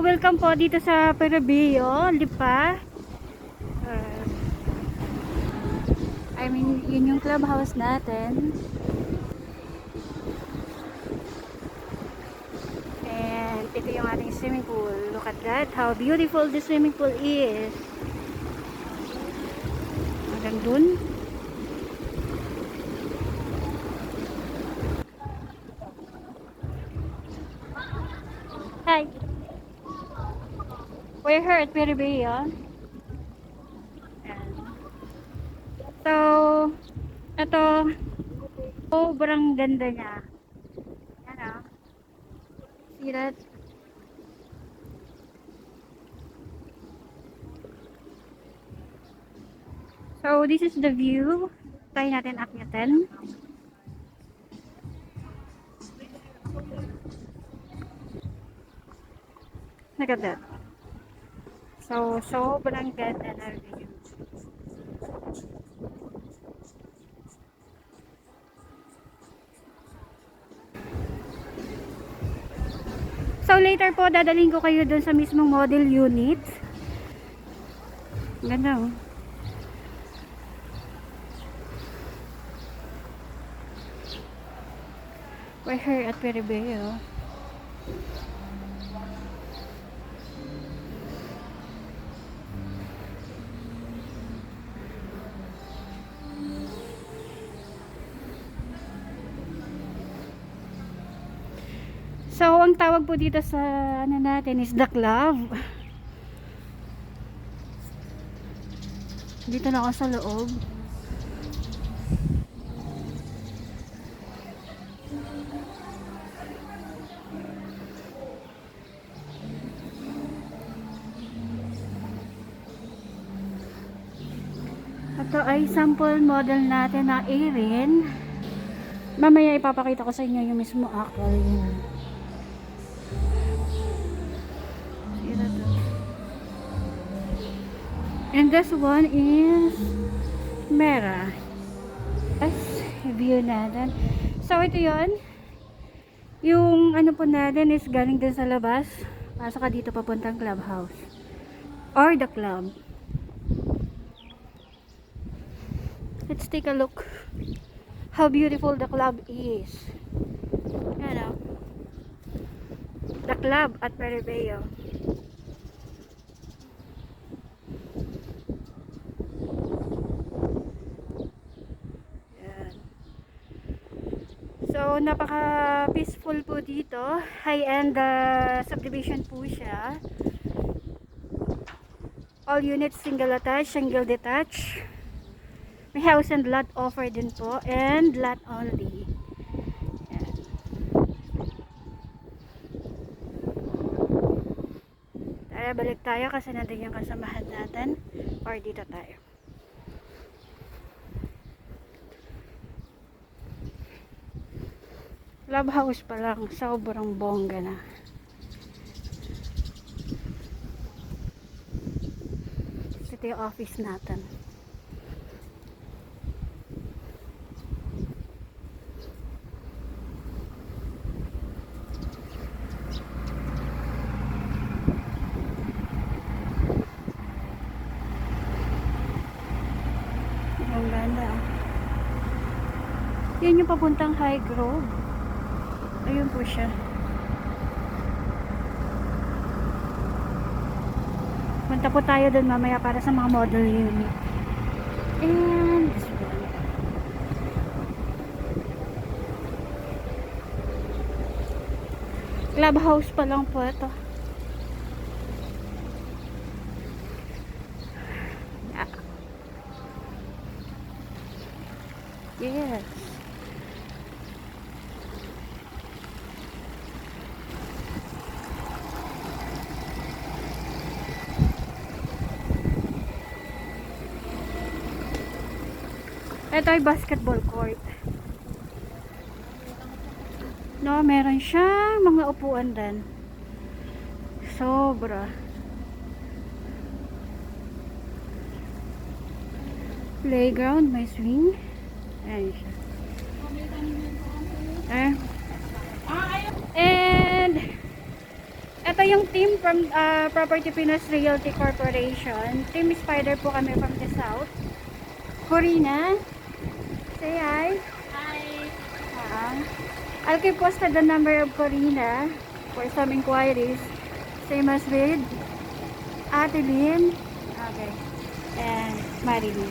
welcome po dito sa Perabeo, Lipa. Uh, yun yung clubhouse natin. And ito yung ating swimming pool. Look at that, how beautiful the swimming pool is. Hanggang dun. Hi! We're here at Perabeo. So, ito, sobrang ganda niya. Yan o. See that? So, this is the view. Try natin akyatin. Look at that. So, sobrang ganda na view. So, later po, dadalhin ko kayo dun sa mismong model unit. Ganda oh. We're here at Perabeo. So, ang tawag po dito sa ano natin is the club. Dito na ako sa loob. Ito ay sample model natin na Erin. Mamaya ipapakita ko sa inyo yung mismo aquarium. And this one is Mera. Yes, view natin. So ito yon. Yung ano po natin is galing din sa labas. Pasok ka dito papuntang clubhouse. Or the club. Let's take a look how beautiful the club is. Yan o. The club at Perabeo. So, napaka peaceful po dito. High-end subdivision po siya. All units single attached, single detached. May house and lot offer din po. And lot only. Yan. Tara, balik tayo kasi nandun yung kasamahan natin. Or dito tayo. Clubhouse pa lang, sobrang bongga na. Ito yung office natin. Ang ganda. Yan yung papuntang High Grove. Ayun po siya. Punta po tayo doon mamaya para sa mga model unit. And this one. Clubhouse pa lang po ito. Yes. Ito ay basketball court. No, meron siyang mga upuan din. Sobra. Playground, may swing. Ayan siya. And ito yung team from Property Pinas Realty Corporation. Team Spider po kami from the south. Corina, say hi. Hi. I'll keep posted the number of Corina for some inquiries. Same as with Ate Lynn. Okay. And Marilyn.